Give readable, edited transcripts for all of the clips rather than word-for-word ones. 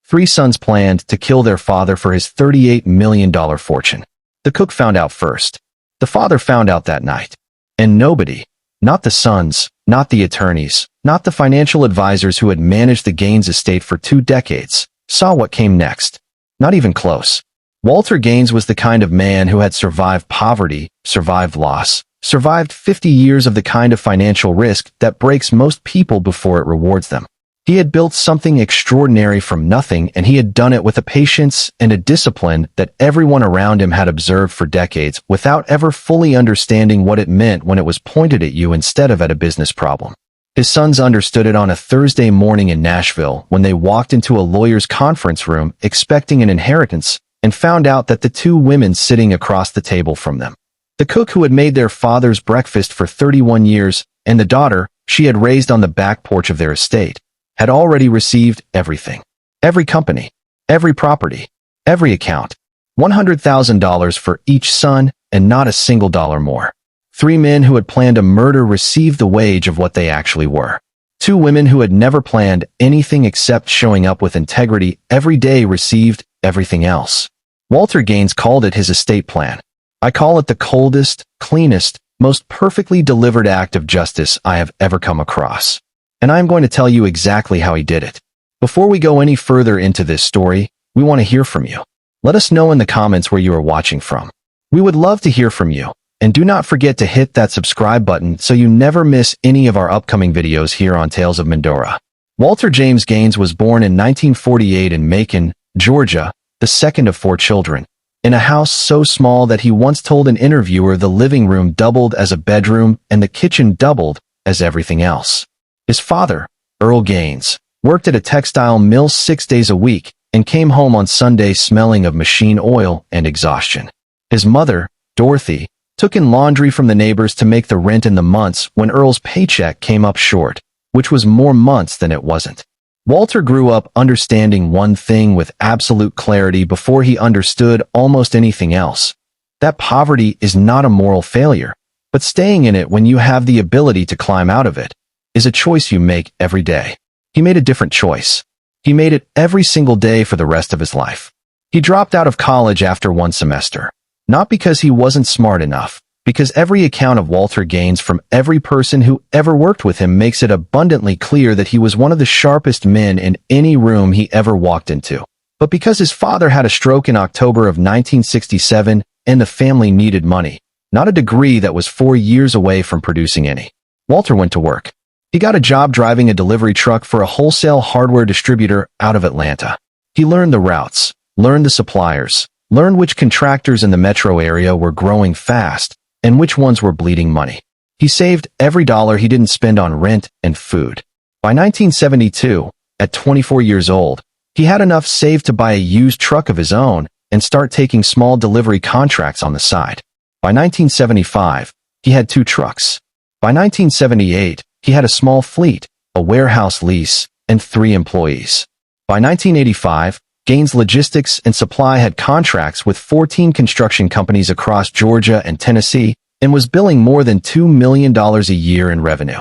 Three sons planned to kill their father for his $38 million fortune. The cook found out first. The father found out that night. And nobody, not the sons, not the attorneys, not the financial advisors who had managed the Gaines estate for 2 decades, saw what came next. Not even close. Walter Gaines was the kind of man who had survived poverty, survived loss, survived 50 years of the kind of financial risk that breaks most people before it rewards them. He had built something extraordinary from nothing, and he had done it with a patience and a discipline that everyone around him had observed for decades without ever fully understanding what it meant when it was pointed at you instead of at a business problem. His sons understood it on a Thursday morning in Nashville when they walked into a lawyer's conference room expecting an inheritance and found out that the 2 women sitting across the table from them, the cook who had made their father's breakfast for 31 years and the daughter she had raised on the back porch of their estate, had already received everything. Every company, every property, every account, $100,000 for each son and not a single dollar more. 3 men who had planned a murder received the wage of what they actually were. 2 women who had never planned anything except showing up with integrity every day received everything else. Walter Gaines called it his estate plan. I call it the coldest, cleanest, most perfectly delivered act of justice I have ever come across. And I'm going to tell you exactly how he did it. Before we go any further into this story, we want to hear from you. Let us know in the comments where you are watching from. We would love to hear from you. And do not forget to hit that subscribe button so you never miss any of our upcoming videos here on Tales of Mindora. Walter James Gaines was born in 1948 in Macon, Georgia, the second of 4 children, in a house so small that he once told an interviewer the living room doubled as a bedroom and the kitchen doubled as everything else. His father, Earl Gaines, worked at a textile mill 6 days a week and came home on Sunday smelling of machine oil and exhaustion. His mother, Dorothy, took in laundry from the neighbors to make the rent in the months when Earl's paycheck came up short, which was more months than it wasn't. Walter grew up understanding one thing with absolute clarity before he understood almost anything else: that poverty is not a moral failure, but staying in it when you have the ability to climb out of it is a choice you make every day. He made a different choice. He made it every single day for the rest of his life. He dropped out of college after 1 semester. Not because he wasn't smart enough, because every account of Walter Gaines from every person who ever worked with him makes it abundantly clear that he was one of the sharpest men in any room he ever walked into. But because his father had a stroke in October of 1967 and the family needed money, not a degree that was 4 years away from producing any, Walter went to work. He got a job driving a delivery truck for a wholesale hardware distributor out of Atlanta. He learned the routes, learned the suppliers, learned which contractors in the metro area were growing fast and which ones were bleeding money. He saved every dollar he didn't spend on rent and food. By 1972, at 24 years old, he had enough saved to buy a used truck of his own and start taking small delivery contracts on the side. By 1975, he had 2 trucks. By 1978, he had a small fleet, a warehouse lease, and 3 employees. By 1985, Gaines Logistics and Supply had contracts with 14 construction companies across Georgia and Tennessee and was billing more than $2 million a year in revenue.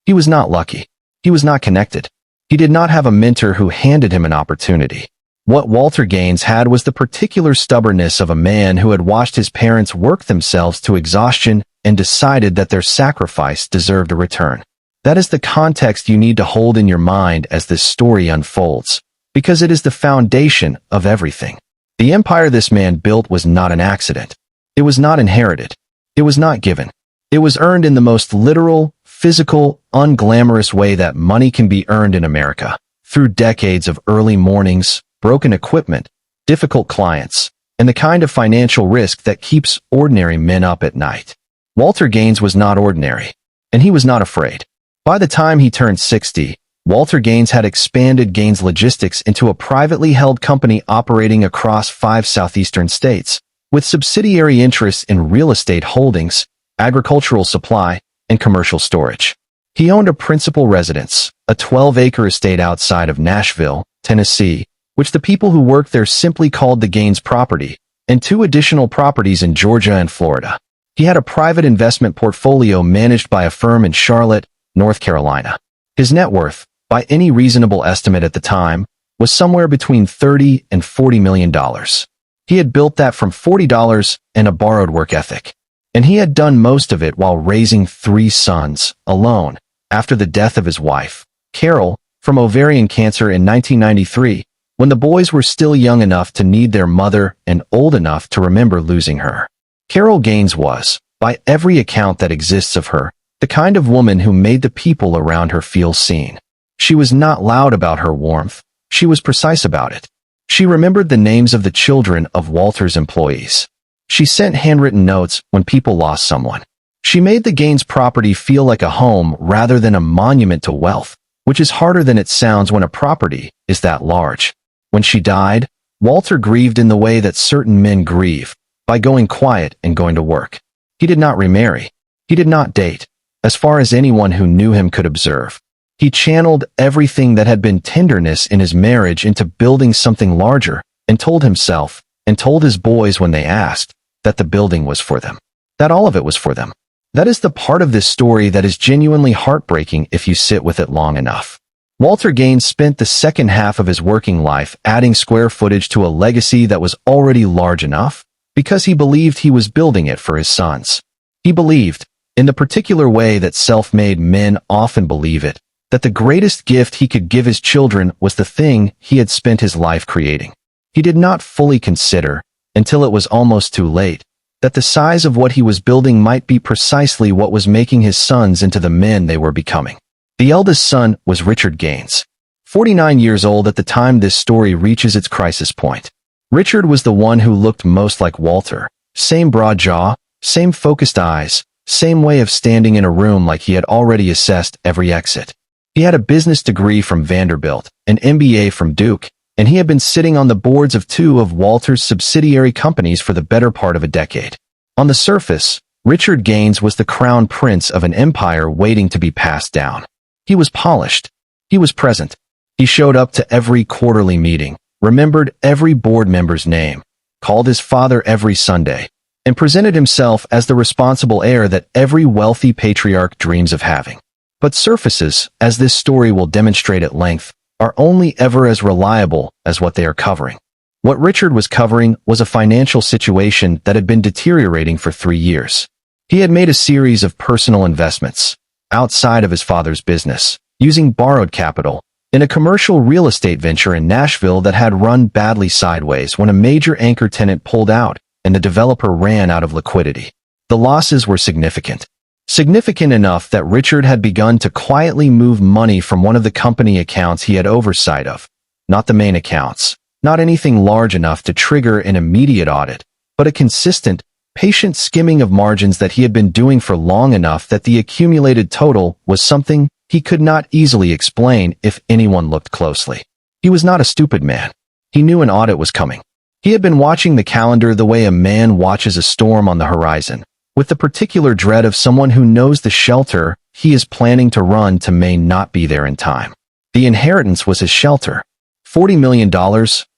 He was not lucky. He was not connected. He did not have a mentor who handed him an opportunity. What Walter Gaines had was the particular stubbornness of a man who had watched his parents work themselves to exhaustion and decided that their sacrifice deserved a return. That is the context you need to hold in your mind as this story unfolds, because it is the foundation of everything. The empire this man built was not an accident. It was not inherited. It was not given. It was earned in the most literal, physical, unglamorous way that money can be earned in America, through decades of early mornings, broken equipment, difficult clients, and the kind of financial risk that keeps ordinary men up at night. Walter Gaines was not ordinary, and he was not afraid. By the time he turned 60, Walter Gaines had expanded Gaines Logistics into a privately held company operating across 5 southeastern states, with subsidiary interests in real estate holdings, agricultural supply, and commercial storage. He owned a principal residence, a 12-acre estate outside of Nashville, Tennessee, which the people who worked there simply called the Gaines property, and 2 additional properties in Georgia and Florida. He had a private investment portfolio managed by a firm in Charlotte, North Carolina. His net worth, by any reasonable estimate at the time, was somewhere between $30 and $40 million. He had built that from $40 and a borrowed work ethic. And he had done most of it while raising 3 sons, alone, after the death of his wife, Carol, from ovarian cancer in 1993, when the boys were still young enough to need their mother and old enough to remember losing her. Carol Gaines was, by every account that exists of her, the kind of woman who made the people around her feel seen. She was not loud about her warmth. She was precise about it. She remembered the names of the children of Walter's employees. She sent handwritten notes when people lost someone. She made the Gaines property feel like a home rather than a monument to wealth, which is harder than it sounds when a property is that large. When she died, Walter grieved in the way that certain men grieve, by going quiet and going to work. He did not remarry. He did not date, as far as anyone who knew him could observe. He channeled everything that had been tenderness in his marriage into building something larger, and told himself, and told his boys when they asked, that the building was for them. That all of it was for them. That is the part of this story that is genuinely heartbreaking if you sit with it long enough. Walter Gaines spent the second half of his working life adding square footage to a legacy that was already large enough, because he believed he was building it for his sons. He believed, in the particular way that self-made men often believe it, that the greatest gift he could give his children was the thing he had spent his life creating. He did not fully consider, until it was almost too late, that the size of what he was building might be precisely what was making his sons into the men they were becoming. The eldest son was Richard Gaines, 49 years old at the time this story reaches its crisis point. Richard was the one who looked most like Walter. Same broad jaw, same focused eyes, same way of standing in a room like he had already assessed every exit. He had a business degree from Vanderbilt, an MBA from Duke, and he had been sitting on the boards of 2 of Walter's subsidiary companies for the better part of a decade. On the surface, Richard Gaines was the crown prince of an empire waiting to be passed down. He was polished. He was present. He showed up to every quarterly meeting, remembered every board member's name, called his father every Sunday, and presented himself as the responsible heir that every wealthy patriarch dreams of having. But surfaces, as this story will demonstrate at length, are only ever as reliable as what they are covering. What Richard was covering was a financial situation that had been deteriorating for 3 years. He had made a series of personal investments, outside of his father's business, using borrowed capital, in a commercial real estate venture in Nashville that had run badly sideways when a major anchor tenant pulled out and the developer ran out of liquidity. The losses were significant. Significant enough that Richard had begun to quietly move money from one of the company accounts he had oversight of, not the main accounts, not anything large enough to trigger an immediate audit, but a consistent, patient skimming of margins that he had been doing for long enough that the accumulated total was something he could not easily explain if anyone looked closely. He was not a stupid man. He knew an audit was coming. He had been watching the calendar the way a man watches a storm on the horizon, with the particular dread of someone who knows the shelter he is planning to run to may not be there in time. The inheritance was his shelter. $40 million,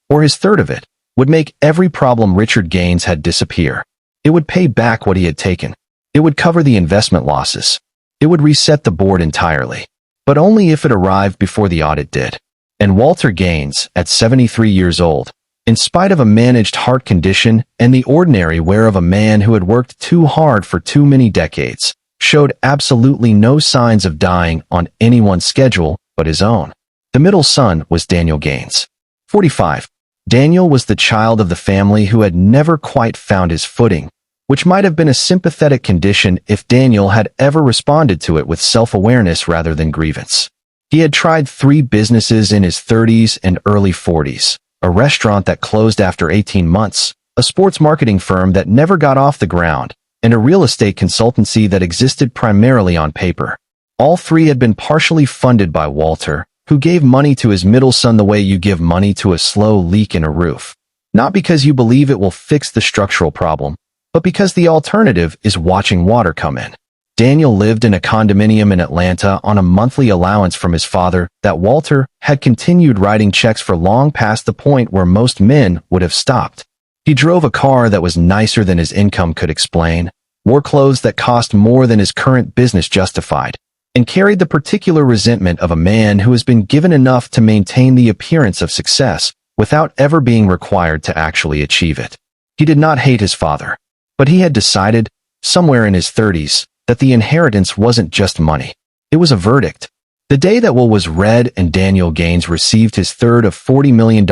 or his third of it, would make every problem Richard Gaines had disappear. It would pay back what he had taken. It would cover the investment losses. It would reset the board entirely. But only if it arrived before the audit did. And Walter Gaines, at 73 years old, in spite of a managed heart condition and the ordinary wear of a man who had worked too hard for too many decades, showed absolutely no signs of dying on anyone's schedule but his own. The middle son was Daniel Gaines, 45. Daniel was the child of the family who had never quite found his footing, which might have been a sympathetic condition if Daniel had ever responded to it with self-awareness rather than grievance. He had tried 3 businesses in his 30s and early 40s, a restaurant that closed after 18 months, a sports marketing firm that never got off the ground, and a real estate consultancy that existed primarily on paper. All 3 had been partially funded by Walter, who gave money to his middle son the way you give money to a slow leak in a roof. Not because you believe it will fix the structural problem, but because the alternative is watching water come in. Daniel lived in a condominium in Atlanta on a monthly allowance from his father that Walter had continued writing checks for long past the point where most men would have stopped. He drove a car that was nicer than his income could explain, wore clothes that cost more than his current business justified, and carried the particular resentment of a man who has been given enough to maintain the appearance of success without ever being required to actually achieve it. He did not hate his father, but he had decided, somewhere in his 30s, that the inheritance wasn't just money. It was a verdict. The day that will was read and Daniel Gaines received his third of $40 million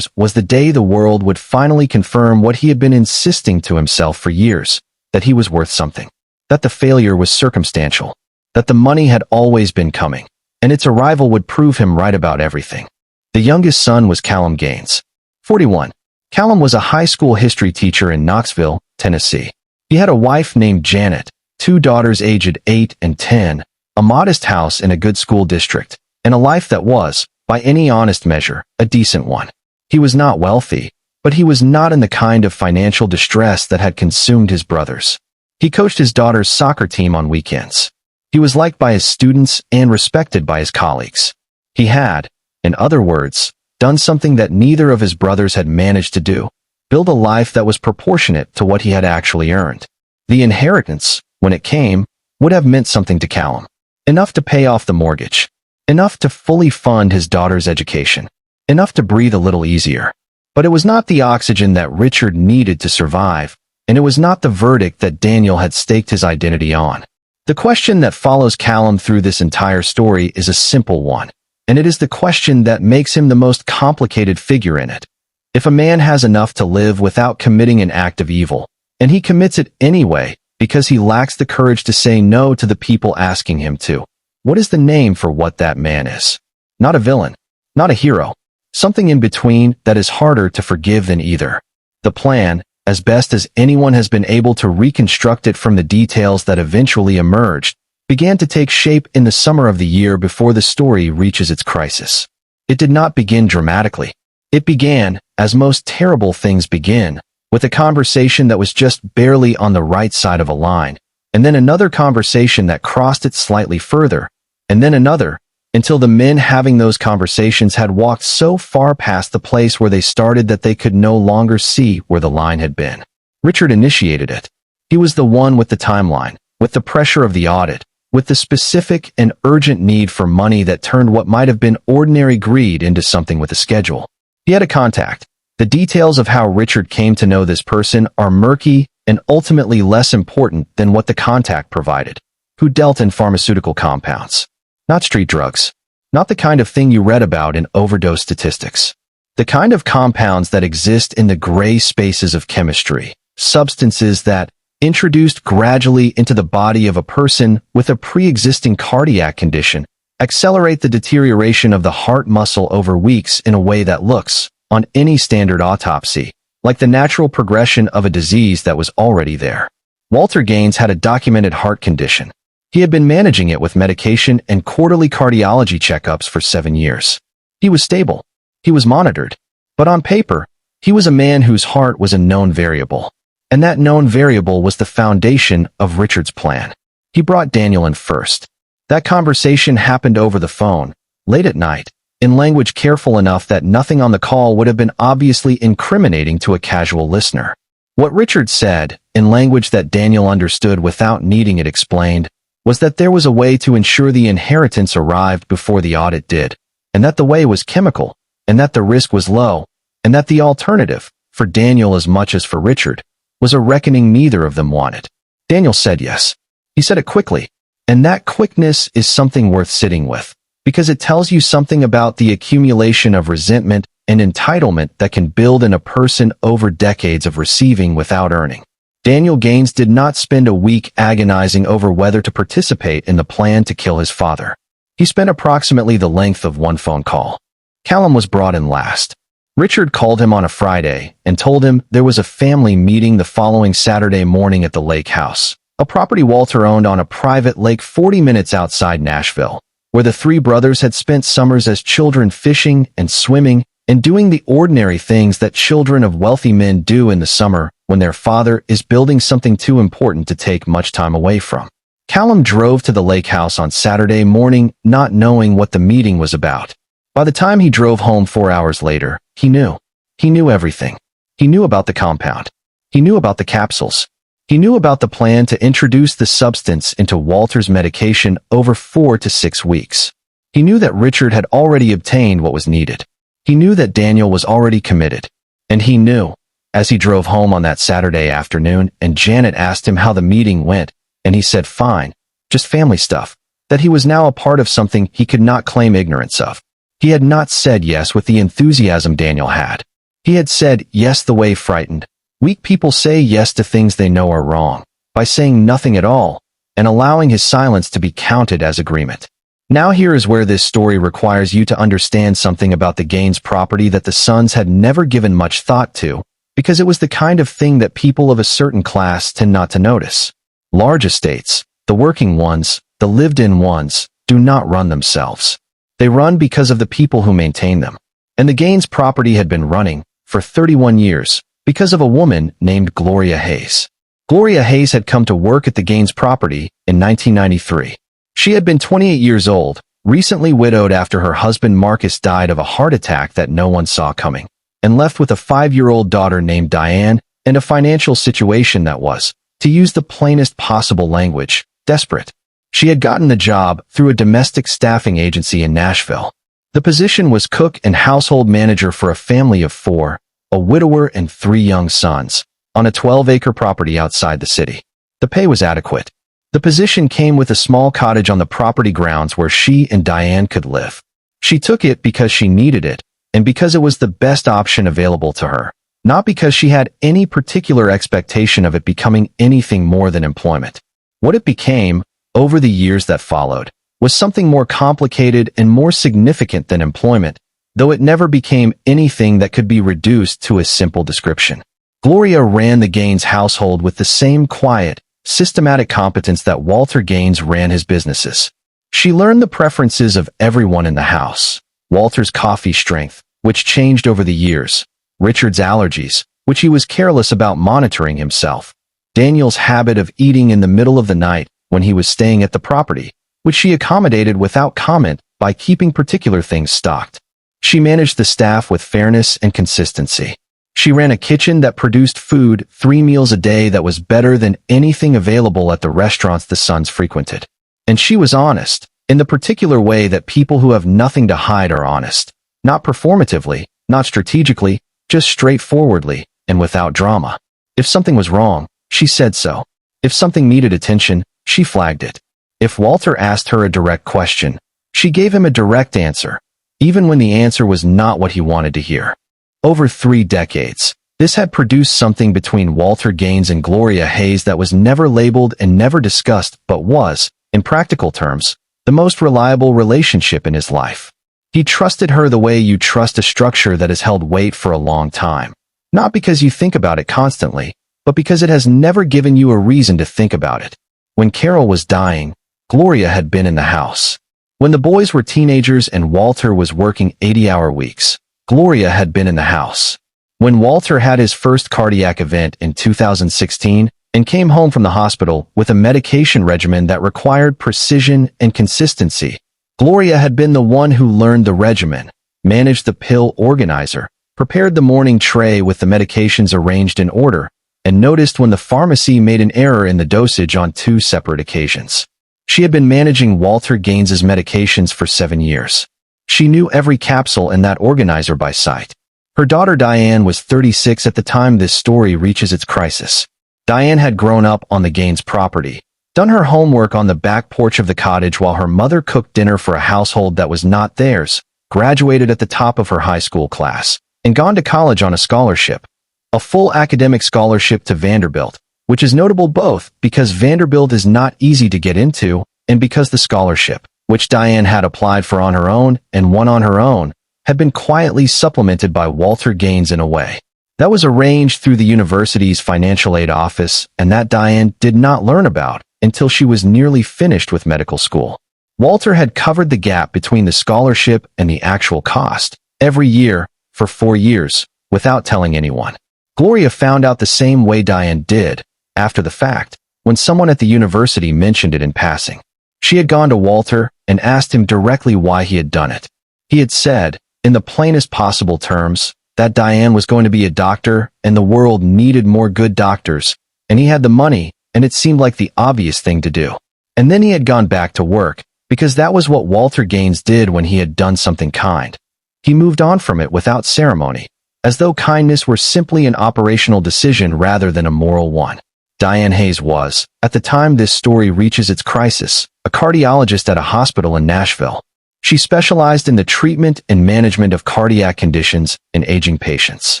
was the day the world would finally confirm what he had been insisting to himself for years, that he was worth something, that the failure was circumstantial, that the money had always been coming, and its arrival would prove him right about everything. The youngest son was Callum Gaines, 41. Callum was a high school history teacher in Knoxville, Tennessee. He had a wife named Janet, two daughters aged 8 and 10, a modest house in a good school district, and a life that was, by any honest measure, a decent one. He was not wealthy, but he was not in the kind of financial distress that had consumed his brothers. He coached his daughter's soccer team on weekends. He was liked by his students and respected by his colleagues. He had, in other words, done something that neither of his brothers had managed to do, build a life that was proportionate to what he had actually earned. The inheritance, when it came, would have meant something to Callum. Enough to pay off the mortgage. Enough to fully fund his daughter's education. Enough to breathe a little easier. But it was not the oxygen that Richard needed to survive, and it was not the verdict that Daniel had staked his identity on. The question that follows Callum through this entire story is a simple one, and it is the question that makes him the most complicated figure in it. If a man has enough to live without committing an act of evil, and he commits it anyway, because he lacks the courage to say no to the people asking him to, what is the name for what that man is? Not a villain, not a hero, something in between that is harder to forgive than either. The plan, as best as anyone has been able to reconstruct it from the details that eventually emerged, began to take shape in the summer of the year before the story reaches its crisis. It did not begin dramatically. It began, as most terrible things begin, with a conversation that was just barely on the right side of a line, and then another conversation that crossed it slightly further, and then another, until the men having those conversations had walked so far past the place where they started that they could no longer see where the line had been. Richard initiated it. He was the one with the timeline, with the pressure of the audit, with the specific and urgent need for money that turned what might have been ordinary greed into something with a schedule. He had a contact. The details of how Richard came to know this person are murky and ultimately less important than what the contact provided, who dealt in pharmaceutical compounds. Not street drugs. Not the kind of thing you read about in overdose statistics. The kind of compounds that exist in the gray spaces of chemistry, substances that, introduced gradually into the body of a person with a pre-existing cardiac condition, accelerate the deterioration of the heart muscle over weeks in a way that looks, on any standard autopsy, like the natural progression of a disease that was already there. Walter Gaines had a documented heart condition. He had been managing it with medication and quarterly cardiology checkups for 7 years. He was stable. He was monitored. But on paper, he was a man whose heart was a known variable. And that known variable was the foundation of Richard's plan. He brought Daniel in first. That conversation happened over the phone, late at night, in language careful enough that nothing on the call would have been obviously incriminating to a casual listener. What Richard said, in language that Daniel understood without needing it explained, was that there was a way to ensure the inheritance arrived before the audit did, and that the way was chemical, and that the risk was low, and that the alternative, for Daniel as much as for Richard, was a reckoning neither of them wanted. Daniel said yes. He said it quickly, and that quickness is something worth sitting with, because it tells you something about the accumulation of resentment and entitlement that can build in a person over decades of receiving without earning. Daniel Gaines did not spend a week agonizing over whether to participate in the plan to kill his father. He spent approximately the length of one phone call. Callum was brought in last. Richard called him on a Friday and told him there was a family meeting the following Saturday morning at the lake house, a property Walter owned on a private lake 40 minutes outside Nashville, where the three brothers had spent summers as children fishing and swimming and doing the ordinary things that children of wealthy men do in the summer when their father is building something too important to take much time away from. Callum drove to the lake house on Saturday morning, not knowing what the meeting was about. By the time he drove home 4 hours later, he knew. He knew everything. He knew about the compound. He knew about the capsules. He knew about the plan to introduce the substance into Walter's medication over 4 to 6 weeks. He knew that Richard had already obtained what was needed. He knew that Daniel was already committed. And he knew, as he drove home on that Saturday afternoon and Janet asked him how the meeting went, and he said fine, just family stuff, that he was now a part of something he could not claim ignorance of. He had not said yes with the enthusiasm Daniel had. He had said yes the way frightened, weak people say yes to things they know are wrong, by saying nothing at all, and allowing his silence to be counted as agreement. Now here is where this story requires you to understand something about the Gaines property that the sons had never given much thought to, because it was the kind of thing that people of a certain class tend not to notice. Large estates, the working ones, the lived-in ones, do not run themselves. They run because of the people who maintain them. And the Gaines property had been running, for 31 years, because of a woman named Gloria Hayes. Gloria Hayes had come to work at the Gaines property in 1993. She had been 28 years old, recently widowed after her husband Marcus died of a heart attack that no one saw coming, and left with a 5-year-old daughter named Diane and a financial situation that was, to use the plainest possible language, desperate. She had gotten the job through a domestic staffing agency in Nashville. The position was cook and household manager for a family of 4, a widower and 3 young sons, on a 12-acre property outside the city. The pay was adequate. The position came with a small cottage on the property grounds where she and Diane could live. She took it because she needed it, and because it was the best option available to her, not because she had any particular expectation of it becoming anything more than employment. What it became, over the years that followed, was something more complicated and more significant than employment, though it never became anything that could be reduced to a simple description. Gloria ran the Gaines household with the same quiet, systematic competence that Walter Gaines ran his businesses. She learned the preferences of everyone in the house. Walter's coffee strength, which changed over the years. Richard's allergies, which he was careless about monitoring himself. Daniel's habit of eating in the middle of the night when he was staying at the property, which she accommodated without comment by keeping particular things stocked. She managed the staff with fairness and consistency. She ran a kitchen that produced food 3 meals a day that was better than anything available at the restaurants the sons frequented. And she was honest, in the particular way that people who have nothing to hide are honest. Not performatively, not strategically, just straightforwardly, and without drama. If something was wrong, she said so. If something needed attention, she flagged it. If Walter asked her a direct question, she gave him a direct answer, even when the answer was not what he wanted to hear. Over 3 decades, this had produced something between Walter Gaines and Gloria Hayes that was never labeled and never discussed, but was, in practical terms, the most reliable relationship in his life. He trusted her the way you trust a structure that has held weight for a long time, not because you think about it constantly, but because it has never given you a reason to think about it. When Carol was dying, Gloria had been in the house. When the boys were teenagers and Walter was working 80-hour weeks, Gloria had been in the house. When Walter had his first cardiac event in 2016 and came home from the hospital with a medication regimen that required precision and consistency, Gloria had been the one who learned the regimen, managed the pill organizer, prepared the morning tray with the medications arranged in order, and noticed when the pharmacy made an error in the dosage on 2 separate occasions. She had been managing Walter Gaines's medications for 7 years. She knew every capsule in that organizer by sight. Her daughter Diane was 36 at the time this story reaches its crisis. Diane had grown up on the Gaines property, done her homework on the back porch of the cottage while her mother cooked dinner for a household that was not theirs, graduated at the top of her high school class, and gone to college on a scholarship. A full academic scholarship to Vanderbilt, which is notable both because Vanderbilt is not easy to get into and because the scholarship, which Diane had applied for on her own and won on her own, had been quietly supplemented by Walter Gaines in a way that was arranged through the university's financial aid office and that Diane did not learn about until she was nearly finished with medical school. Walter had covered the gap between the scholarship and the actual cost every year for 4 years without telling anyone. Gloria found out the same way Diane did, after the fact, when someone at the university mentioned it in passing. She had gone to Walter and asked him directly why he had done it. He had said, in the plainest possible terms, that Diane was going to be a doctor and the world needed more good doctors, and he had the money, and it seemed like the obvious thing to do. And then he had gone back to work, because that was what Walter Gaines did when he had done something kind. He moved on from it without ceremony, as though kindness were simply an operational decision rather than a moral one. Diane Hayes was, at the time this story reaches its crisis, a cardiologist at a hospital in Nashville. She specialized in the treatment and management of cardiac conditions in aging patients.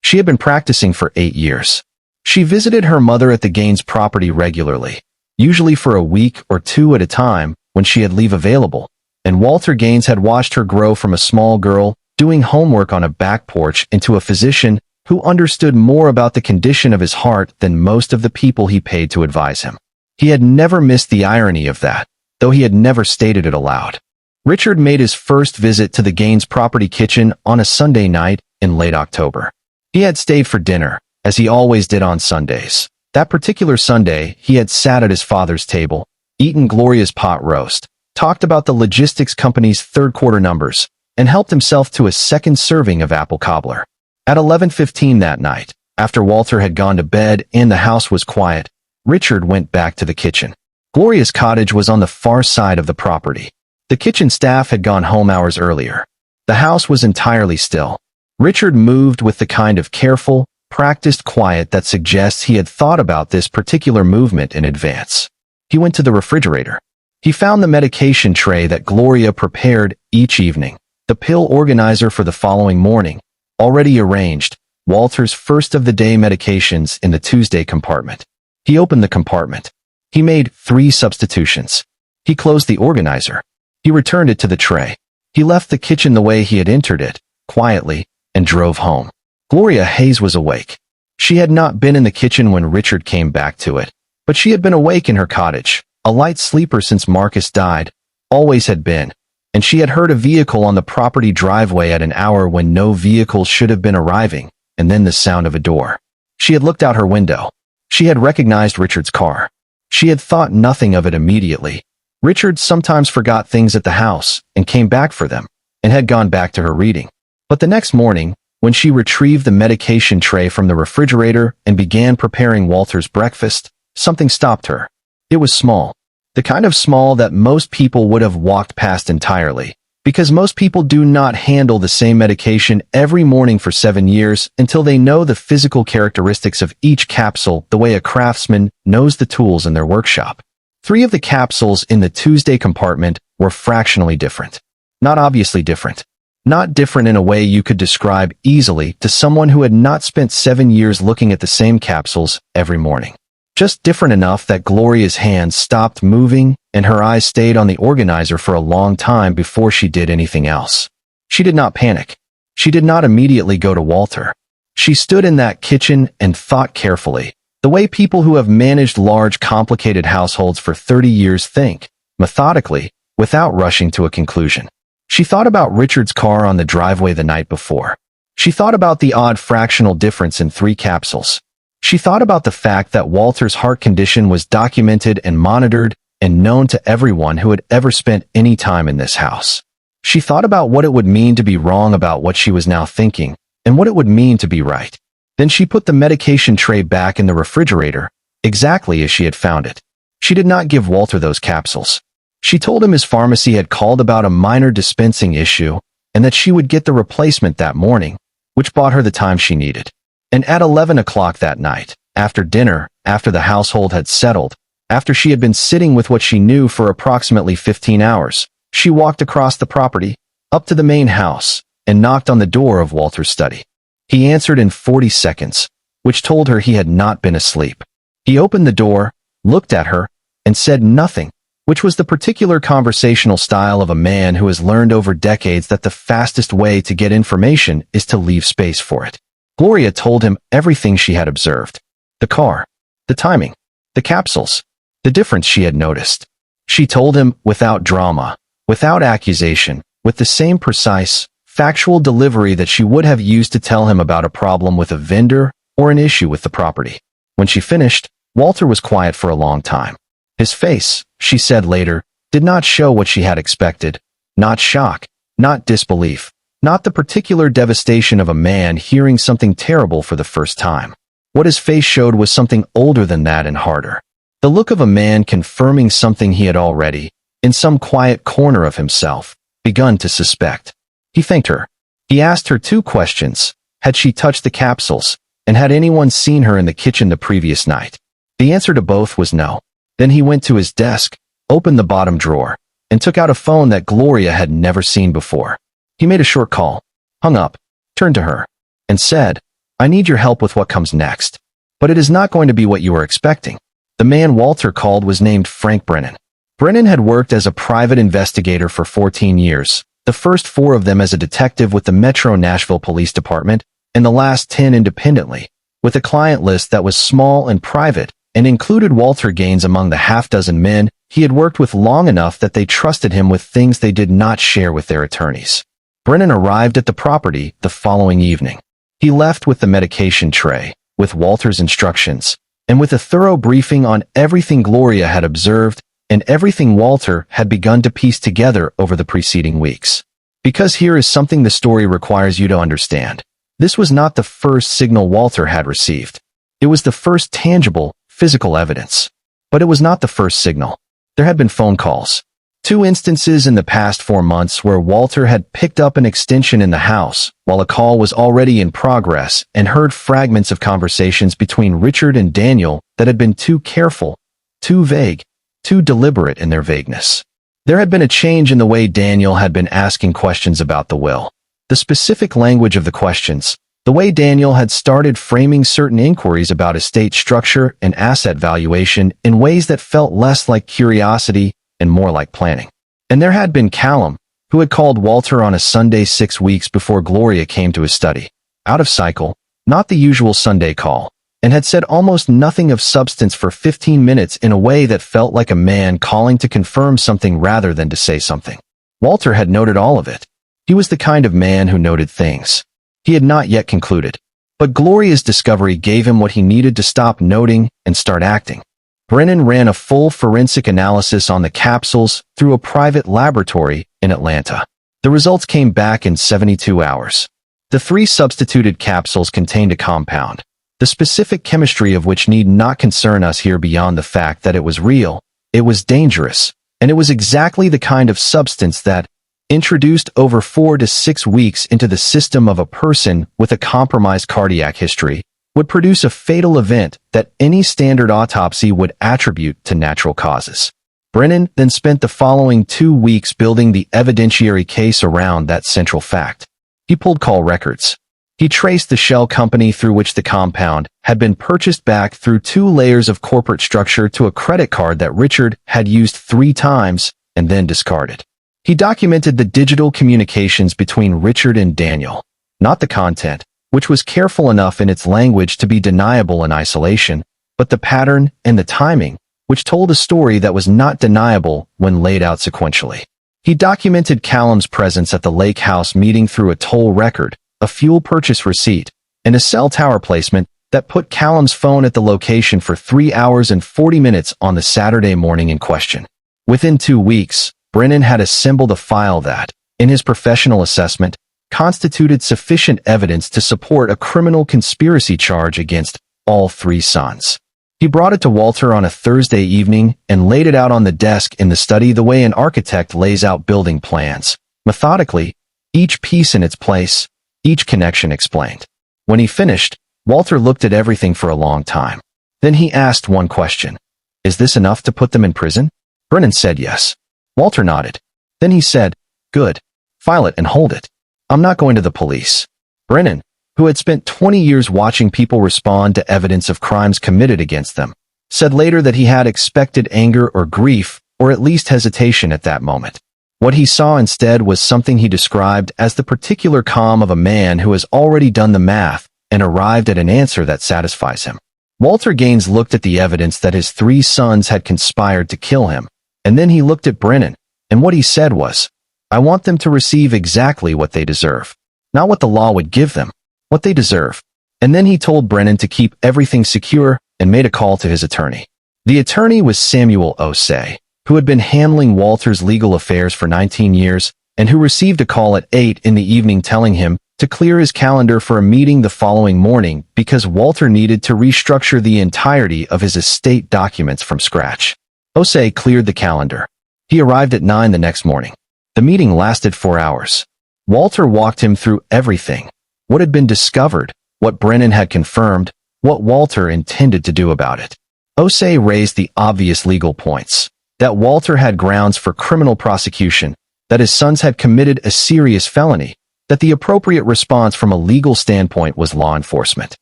She had been practicing for 8 years. She visited her mother at the Gaines property regularly, usually for a week or two at a time when she had leave available, and Walter Gaines had watched her grow from a small girl doing homework on a back porch into a physician who understood more about the condition of his heart than most of the people he paid to advise him. He had never missed the irony of that, though he had never stated it aloud. Richard made his first visit to the Gaines property kitchen on a Sunday night in late October. He had stayed for dinner, as he always did on Sundays. That particular Sunday, he had sat at his father's table, eaten Gloria's pot roast, talked about the logistics company's third-quarter numbers, and helped himself to a second serving of apple cobbler. At 11:15 that night, after Walter had gone to bed and the house was quiet, Richard went back to the kitchen. Gloria's cottage was on the far side of the property. The kitchen staff had gone home hours earlier. The house was entirely still. Richard moved with the kind of careful, practiced quiet that suggests he had thought about this particular movement in advance. He went to the refrigerator. He found the medication tray that Gloria prepared each evening, the pill organizer for the following morning, already arranged, Walter's first-of-the-day medications in the Tuesday compartment. He opened the compartment. He made 3 substitutions. He closed the organizer. He returned it to the tray. He left the kitchen the way he had entered it, quietly, and drove home. Gloria Hayes was awake. She had not been in the kitchen when Richard came back to it, but she had been awake in her cottage, a light sleeper since Marcus died, always had been, and she had heard a vehicle on the property driveway at an hour when no vehicle should have been arriving, and then the sound of a door. She had looked out her window. She had recognized Richard's car. She had thought nothing of it immediately. Richard sometimes forgot things at the house and came back for them, and had gone back to her reading. But the next morning, when she retrieved the medication tray from the refrigerator and began preparing Walter's breakfast, something stopped her. It was small. The kind of small that most people would have walked past entirely, because most people do not handle the same medication every morning for 7 years until they know the physical characteristics of each capsule the way a craftsman knows the tools in their workshop. 3 of the capsules in the Tuesday compartment were fractionally different. Not obviously different. Not different in a way you could describe easily to someone who had not spent 7 years looking at the same capsules every morning. Just different enough that Gloria's hands stopped moving and her eyes stayed on the organizer for a long time before she did anything else. She did not panic. She did not immediately go to Walter. She stood in that kitchen and thought carefully, the way people who have managed large, complicated households for 30 years think, methodically, without rushing to a conclusion. She thought about Richard's car on the driveway the night before. She thought about the odd fractional difference in 3 capsules. She thought about the fact that Walter's heart condition was documented and monitored and known to everyone who had ever spent any time in this house. She thought about what it would mean to be wrong about what she was now thinking and what it would mean to be right. Then she put the medication tray back in the refrigerator, exactly as she had found it. She did not give Walter those capsules. She told him his pharmacy had called about a minor dispensing issue and that she would get the replacement that morning, which bought her the time she needed. And at 11 o'clock that night, after dinner, after the household had settled, after she had been sitting with what she knew for approximately 15 hours, she walked across the property, up to the main house, and knocked on the door of Walter's study. He answered in 40 seconds, which told her he had not been asleep. He opened the door, looked at her, and said nothing, which was the particular conversational style of a man who has learned over decades that the fastest way to get information is to leave space for it. Gloria told him everything she had observed. The car, the timing, the capsules, the difference she had noticed. She told him without drama, without accusation, with the same precise, factual delivery that she would have used to tell him about a problem with a vendor or an issue with the property. When she finished, Walter was quiet for a long time. His face, she said later, did not show what she had expected. Not shock, not disbelief, not the particular devastation of a man hearing something terrible for the first time. What his face showed was something older than that and harder. The look of a man confirming something he had already, in some quiet corner of himself, begun to suspect. He thanked her. He asked her 2 questions. Had she touched the capsules, and had anyone seen her in the kitchen the previous night? The answer to both was no. Then he went to his desk, opened the bottom drawer, and took out a phone that Gloria had never seen before. He made a short call, hung up, turned to her, and said, "I need your help with what comes next. But it is not going to be what you are expecting." The man Walter called was named Frank Brennan. Brennan had worked as a private investigator for 14 years, the first 4 of them as a detective with the Metro Nashville Police Department, and the last 10 independently, with a client list that was small and private, and included Walter Gaines among the half-dozen men he had worked with long enough that they trusted him with things they did not share with their attorneys. Brennan arrived at the property the following evening. He left with the medication tray, with Walter's instructions, and with a thorough briefing on everything Gloria had observed and everything Walter had begun to piece together over the preceding weeks. Because here is something the story requires you to understand. This was not the first signal Walter had received. It was the first tangible, physical evidence. But it was not the first signal. There had been phone calls. 2 instances in the past 4 months where Walter had picked up an extension in the house while a call was already in progress and heard fragments of conversations between Richard and Daniel that had been too careful, too vague, too deliberate in their vagueness. There had been a change in the way Daniel had been asking questions about the will. The specific language of the questions, the way Daniel had started framing certain inquiries about estate structure and asset valuation in ways that felt less like curiosity and more like planning. And there had been Callum, who had called Walter on a Sunday 6 weeks before Gloria came to his study, out of cycle, not the usual Sunday call, and had said almost nothing of substance for 15 minutes in a way that felt like a man calling to confirm something rather than to say something. Walter had noted all of it. He was the kind of man who noted things. He had not yet concluded. But Gloria's discovery gave him what he needed to stop noting and start acting. Brennan ran a full forensic analysis on the capsules through a private laboratory in Atlanta. The results came back in 72 hours. The 3 substituted capsules contained a compound, the specific chemistry of which need not concern us here beyond the fact that it was real, it was dangerous, and it was exactly the kind of substance that, introduced over 4 to 6 weeks into the system of a person with a compromised cardiac history, would produce a fatal event that any standard autopsy would attribute to natural causes. Brennan then spent the following 2 weeks building the evidentiary case around that central fact. He pulled call records. He traced the shell company through which the compound had been purchased back through 2 layers of corporate structure to a credit card that Richard had used 3 times and then discarded. He documented the digital communications between Richard and Daniel, not the content, which was careful enough in its language to be deniable in isolation, but the pattern and the timing, which told a story that was not deniable when laid out sequentially. He documented Callum's presence at the lake house meeting through a toll record, a fuel purchase receipt, and a cell tower placement that put Callum's phone at the location for 3 hours and 40 minutes on the Saturday morning in question. Within 2 weeks, Brennan had assembled a file that, in his professional assessment, constituted sufficient evidence to support a criminal conspiracy charge against all 3 sons. He brought it to Walter on a Thursday evening and laid it out on the desk in the study the way an architect lays out building plans, methodically, each piece in its place, each connection explained. When he finished, Walter looked at everything for a long time. Then he asked one question. "Is this enough to put them in prison?" Brennan said yes. Walter nodded. Then he said, "Good. File it and hold it. I'm not going to the police." Brennan, who had spent 20 years watching people respond to evidence of crimes committed against them, said later that he had expected anger or grief, or at least hesitation at that moment. What he saw instead was something he described as the particular calm of a man who has already done the math and arrived at an answer that satisfies him. Walter Gaines looked at the evidence that his 3 sons had conspired to kill him, and then he looked at Brennan, and what he said was, "I want them to receive exactly what they deserve. Not what the law would give them, what they deserve." And then he told Brennan to keep everything secure and made a call to his attorney. The attorney was Samuel Osei, who had been handling Walter's legal affairs for 19 years and who received a call at 8 in the evening telling him to clear his calendar for a meeting the following morning because Walter needed to restructure the entirety of his estate documents from scratch. Jose cleared the calendar. He arrived at 9 the next morning. The meeting lasted 4 hours. Walter walked him through everything. What had been discovered, what Brennan had confirmed, what Walter intended to do about it. Jose raised the obvious legal points. That Walter had grounds for criminal prosecution, that his sons had committed a serious felony, that the appropriate response from a legal standpoint was law enforcement.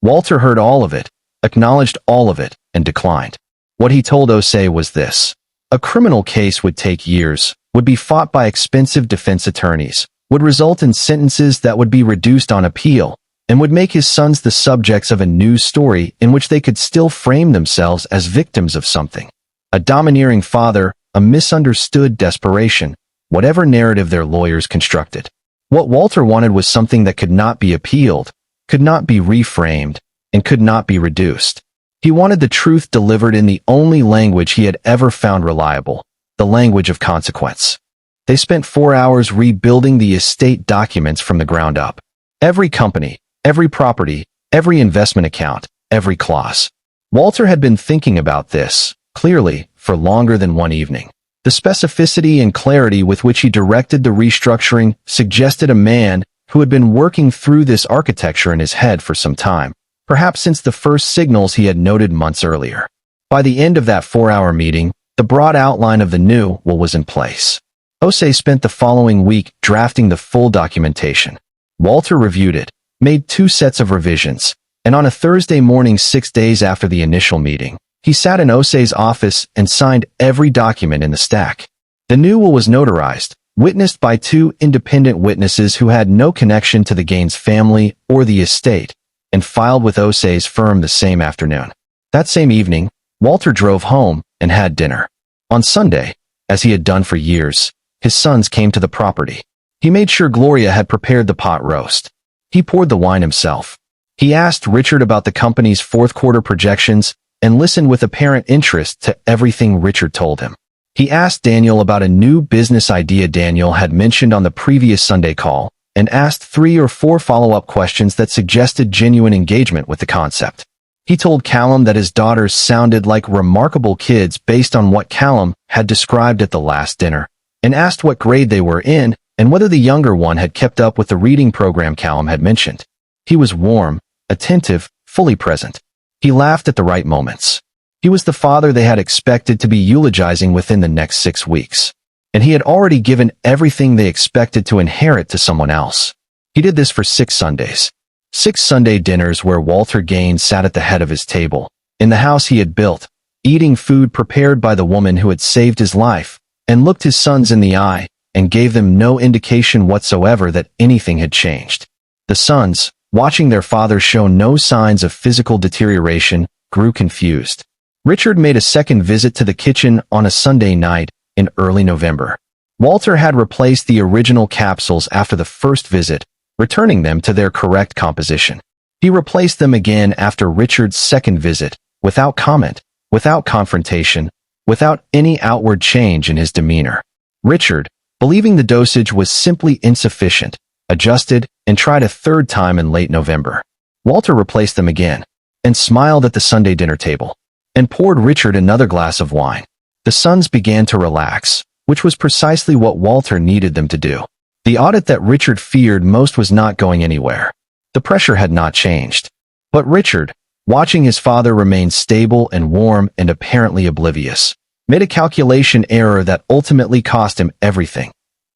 Walter heard all of it, acknowledged all of it, and declined. What he told Jose was this. A criminal case would take years, would be fought by expensive defense attorneys, would result in sentences that would be reduced on appeal, and would make his sons the subjects of a news story in which they could still frame themselves as victims of something. A domineering father, a misunderstood desperation, whatever narrative their lawyers constructed. What Walter wanted was something that could not be appealed, could not be reframed, and could not be reduced. He wanted the truth delivered in the only language he had ever found reliable, the language of consequence. They spent 4 hours rebuilding the estate documents from the ground up. Every company, every property, every investment account, every clause. Walter had been thinking about this, clearly, for longer than one evening. The specificity and clarity with which he directed the restructuring suggested a man who had been working through this architecture in his head for some time, perhaps since the first signals he had noted months earlier. By the end of that 4-hour meeting, the broad outline of the new will was in place. Jose spent the following week drafting the full documentation. Walter reviewed it, made 2 sets of revisions, and on a Thursday morning 6 days after the initial meeting, he sat in Jose's office and signed every document in the stack. The new will was notarized, witnessed by 2 independent witnesses who had no connection to the Gaines family or the estate, and filed with Jose's firm the same afternoon. That same evening, Walter drove home and had dinner. On Sunday, as he had done for years, his sons came to the property. He made sure Gloria had prepared the pot roast. He poured the wine himself. He asked Richard about the company's fourth-quarter projections and listened with apparent interest to everything Richard told him. He asked Daniel about a new business idea Daniel had mentioned on the previous Sunday call and asked 3 or 4 follow-up questions that suggested genuine engagement with the concept. He told Callum that his daughters sounded like remarkable kids based on what Callum had described at the last dinner, and asked what grade they were in and whether the younger one had kept up with the reading program Callum had mentioned. He was warm, attentive, fully present. He laughed at the right moments. He was the father they had expected to be eulogizing within the next 6 weeks. And he had already given everything they expected to inherit to someone else. He did this for 6 Sundays. 6 Sunday dinners where Walter Gaines sat at the head of his table, in the house he had built, eating food prepared by the woman who had saved his life, and looked his sons in the eye, and gave them no indication whatsoever that anything had changed. The sons, watching their father show no signs of physical deterioration, grew confused. Richard made a second visit to the kitchen on a Sunday night in early November. Walter had replaced the original capsules after the first visit, returning them to their correct composition. He replaced them again after Richard's second visit, without comment, without confrontation, without any outward change in his demeanor. Richard, believing the dosage was simply insufficient, adjusted, and tried a third time in late November. Walter replaced them again, and smiled at the Sunday dinner table, and poured Richard another glass of wine. The sons began to relax, which was precisely what Walter needed them to do. The audit that Richard feared most was not going anywhere. The pressure had not changed. But Richard, watching his father remain stable and warm and apparently oblivious, made a calculation error that ultimately cost him everything.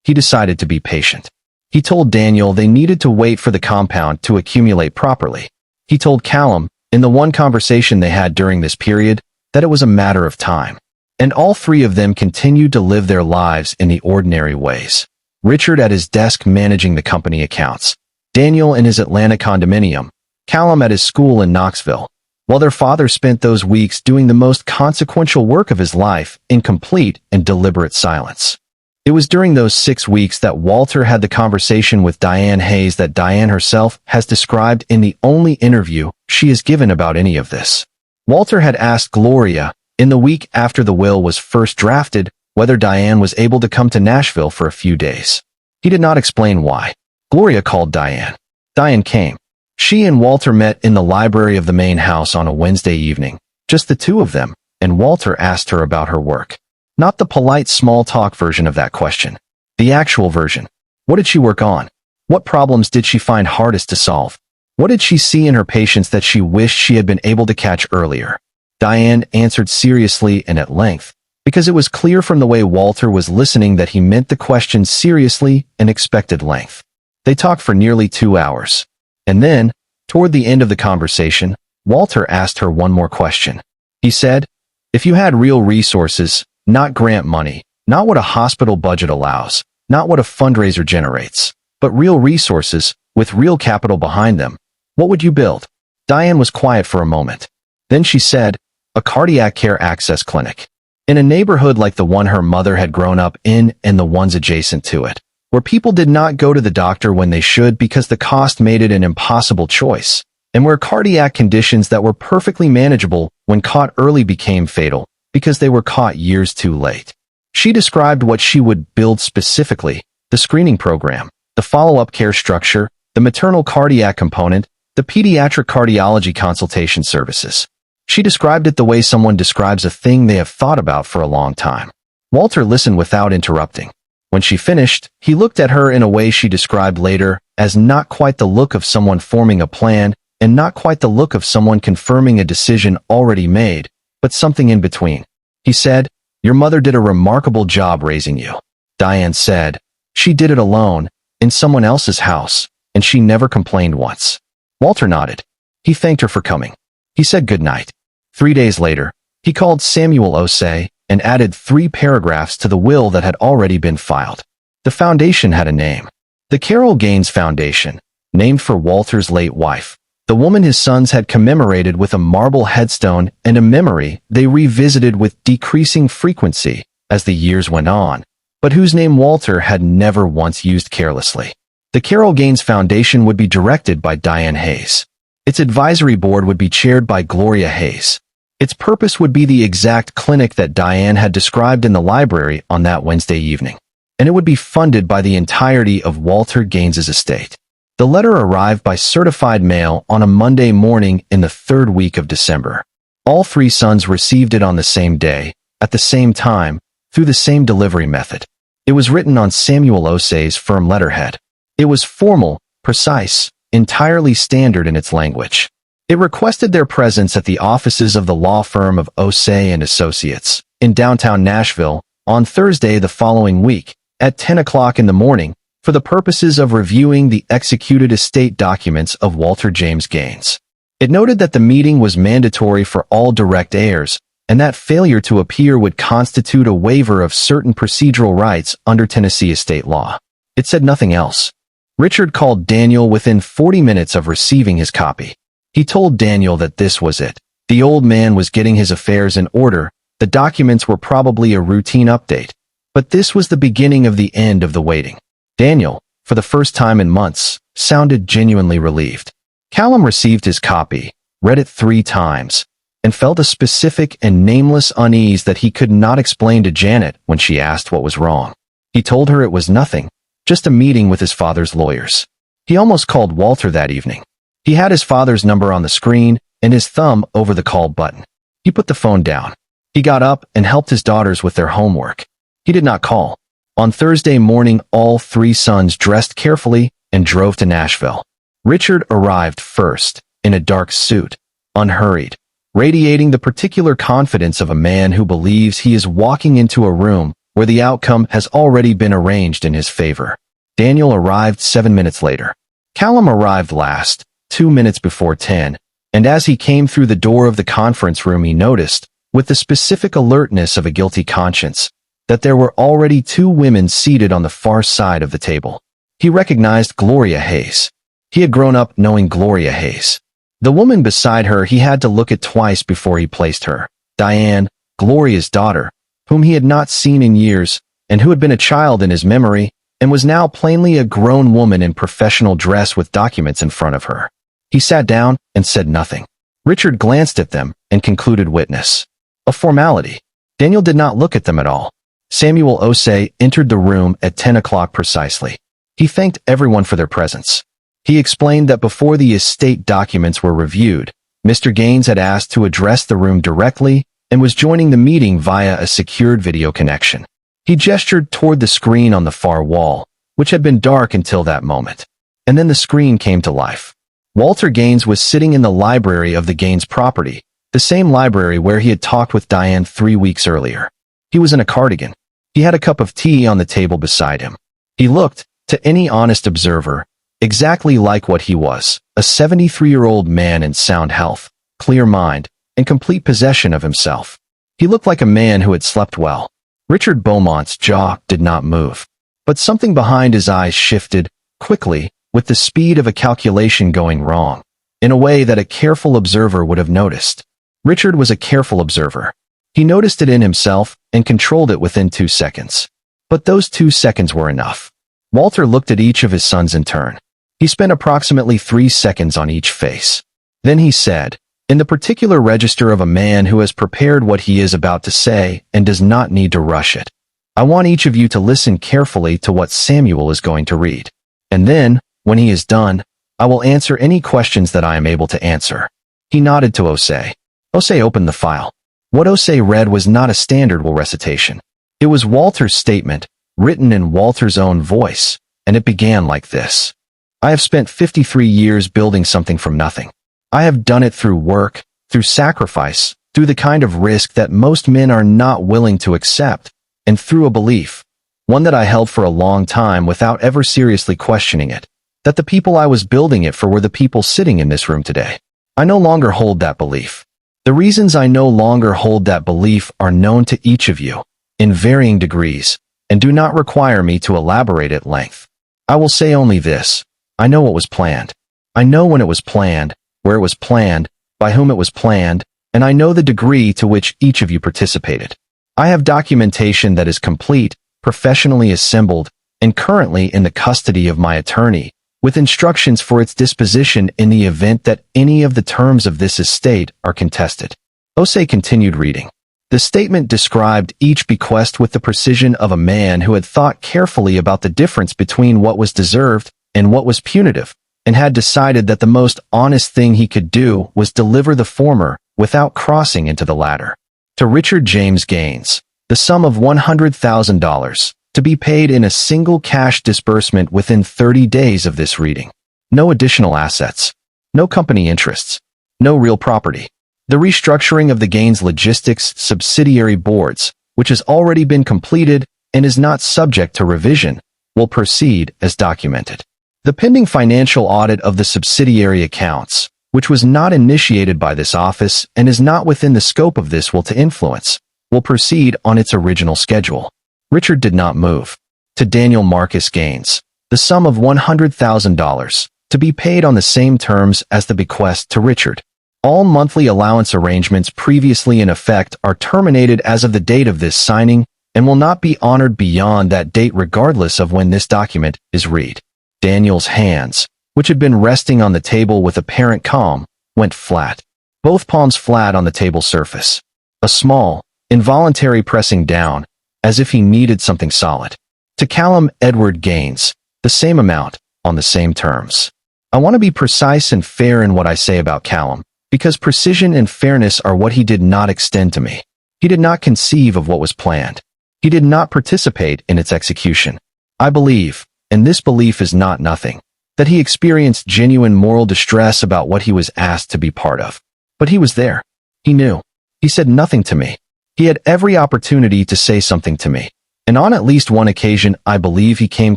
He decided to be patient. He told Daniel they needed to wait for the compound to accumulate properly. He told Callum, in the one conversation they had during this period, that it was a matter of time. And all 3 of them continued to live their lives in the ordinary ways. Richard at his desk managing the company accounts, Daniel in his Atlanta condominium, Callum at his school in Knoxville, while their father spent those weeks doing the most consequential work of his life in complete and deliberate silence. It was during those 6 weeks that Walter had the conversation with Diane Hayes that Diane herself has described in the only interview she has given about any of this. Walter had asked Gloria, in the week after the will was first drafted, whether Diane was able to come to Nashville for a few days. He did not explain why. Gloria called Diane. Diane came. She and Walter met in the library of the main house on a Wednesday evening, just the two of them, and Walter asked her about her work. Not the polite small talk version of that question. The actual version. What did she work on? What problems did she find hardest to solve? What did she see in her patients that she wished she had been able to catch earlier? Diane answered seriously and at length, because it was clear from the way Walter was listening that he meant the question seriously and expected length. They talked for nearly 2 hours. And then, toward the end of the conversation, Walter asked her one more question. He said, if you had real resources, not grant money, not what a hospital budget allows, not what a fundraiser generates, but real resources, with real capital behind them, what would you build? Diane was quiet for a moment. Then she said, a cardiac care access clinic. In a neighborhood like the one her mother had grown up in and the ones adjacent to it, where people did not go to the doctor when they should because the cost made it an impossible choice, and where cardiac conditions that were perfectly manageable when caught early became fatal because they were caught years too late. She described what she would build specifically: the screening program, the follow-up care structure, the maternal cardiac component, the pediatric cardiology consultation services. She described it the way someone describes a thing they have thought about for a long time. Walter listened without interrupting. When she finished, he looked at her in a way she described later as not quite the look of someone forming a plan and not quite the look of someone confirming a decision already made, but something in between. He said, your mother did a remarkable job raising you. Diane said, she did it alone, in someone else's house, and she never complained once. Walter nodded. He thanked her for coming. He said goodnight. 3 days later, he called Samuel Osei and added 3 paragraphs to the will that had already been filed. The foundation had a name. The Carol Gaines Foundation, named for Walter's late wife, the woman his sons had commemorated with a marble headstone and a memory they revisited with decreasing frequency as the years went on, but whose name Walter had never once used carelessly. The Carol Gaines Foundation would be directed by Diane Hayes. Its advisory board would be chaired by Gloria Hayes. Its purpose would be the exact clinic that Diane had described in the library on that Wednesday evening, and it would be funded by the entirety of Walter Gaines's estate. The letter arrived by certified mail on a Monday morning in the 3rd week of December. All 3 sons received it on the same day, at the same time, through the same delivery method. It was written on Samuel Osei's firm letterhead. It was formal, precise, entirely standard in its language. It requested their presence at the offices of the law firm of Osei and Associates in downtown Nashville on Thursday the following week at 10 o'clock in the morning for the purposes of reviewing the executed estate documents of Walter James Gaines. It noted that the meeting was mandatory for all direct heirs and that failure to appear would constitute a waiver of certain procedural rights under Tennessee estate law. It said nothing else. Richard called Daniel within 40 minutes of receiving his copy. He told Daniel that this was it. The old man was getting his affairs in order. The documents were probably a routine update. But this was the beginning of the end of the waiting. Daniel, for the first time in months, sounded genuinely relieved. Callum received his copy, read it 3 times, and felt a specific and nameless unease that he could not explain to Janet when she asked what was wrong. He told her it was nothing, just a meeting with his father's lawyers. He almost called Walter that evening. He had his father's number on the screen and his thumb over the call button. He put the phone down. He got up and helped his daughters with their homework. He did not call. On Thursday morning, all 3 sons dressed carefully and drove to Nashville. Richard arrived first, in a dark suit, unhurried, radiating the particular confidence of a man who believes he is walking into a room where the outcome has already been arranged in his favor. Daniel arrived 7 minutes later. Callum arrived last, 2 minutes before 10, and as he came through the door of the conference room he noticed, with the specific alertness of a guilty conscience, that there were already 2 women seated on the far side of the table. He recognized Gloria Hayes. He had grown up knowing Gloria Hayes. The woman beside her he had to look at twice before he placed her. Diane, Gloria's daughter, whom he had not seen in years, and who had been a child in his memory, and was now plainly a grown woman in professional dress with documents in front of her. He sat down and said nothing. Richard glanced at them and concluded witness. A formality. Daniel did not look at them at all. Samuel Osei entered the room at 10 o'clock precisely. He thanked everyone for their presence. He explained that before the estate documents were reviewed, Mr. Gaines had asked to address the room directly and was joining the meeting via a secured video connection. He gestured toward the screen on the far wall, which had been dark until that moment. And then the screen came to life. Walter Gaines was sitting in the library of the Gaines property, the same library where he had talked with Diane 3 weeks earlier. He was in a cardigan. He had a cup of tea on the table beside him. He looked, to any honest observer, exactly like what he was, a 73-year-old man in sound health, clear mind, and complete possession of himself. He looked like a man who had slept well. Richard Beaumont's jaw did not move, but something behind his eyes shifted, quickly, with the speed of a calculation going wrong, in a way that a careful observer would have noticed. Richard was a careful observer. He noticed it in himself and controlled it within 2 seconds. But those 2 seconds were enough. Walter looked at each of his sons in turn. He spent approximately 3 seconds on each face. Then he said, in the particular register of a man who has prepared what he is about to say and does not need to rush it, I want each of you to listen carefully to what Samuel is going to read. And then, when he is done, I will answer any questions that I am able to answer. He nodded to Osei. Osei opened the file. What Osei read was not a standard will recitation. It was Walter's statement, written in Walter's own voice, and it began like this. I have spent 53 years building something from nothing. I have done it through work, through sacrifice, through the kind of risk that most men are not willing to accept, and through a belief, one that I held for a long time without ever seriously questioning it, that the people I was building it for were the people sitting in this room today. I no longer hold that belief. The reasons I no longer hold that belief are known to each of you, in varying degrees, and do not require me to elaborate at length. I will say only this. I know what was planned. I know when it was planned, where it was planned, by whom it was planned, and I know the degree to which each of you participated. I have documentation that is complete, professionally assembled, and currently in the custody of my attorney, with instructions for its disposition in the event that any of the terms of this estate are contested. Osei continued reading. The statement described each bequest with the precision of a man who had thought carefully about the difference between what was deserved and what was punitive, and had decided that the most honest thing he could do was deliver the former without crossing into the latter. To Richard James Gaines, the sum of $100,000, to be paid in a single cash disbursement within 30 days of this reading. No additional assets. No company interests. No real property. The restructuring of the Gaines Logistics subsidiary boards, which has already been completed and is not subject to revision, will proceed as documented. The pending financial audit of the subsidiary accounts, which was not initiated by this office and is not within the scope of this will to influence, will proceed on its original schedule. Richard did not move. To Daniel Marcus Gaines, the sum of $100,000, to be paid on the same terms as the bequest to Richard. All monthly allowance arrangements previously in effect are terminated as of the date of this signing and will not be honored beyond that date regardless of when this document is read. Daniel's hands, which had been resting on the table with apparent calm, went flat. Both palms flat on the table surface. A small, involuntary pressing down, as if he needed something solid. To Callum Edward Gaines, the same amount, on the same terms. I want to be precise and fair in what I say about Callum, because precision and fairness are what he did not extend to me. He did not conceive of what was planned. He did not participate in its execution. I believe, and this belief is not nothing, that he experienced genuine moral distress about what he was asked to be part of. But he was there. He knew. He said nothing to me. He had every opportunity to say something to me, and on at least one occasion I believe he came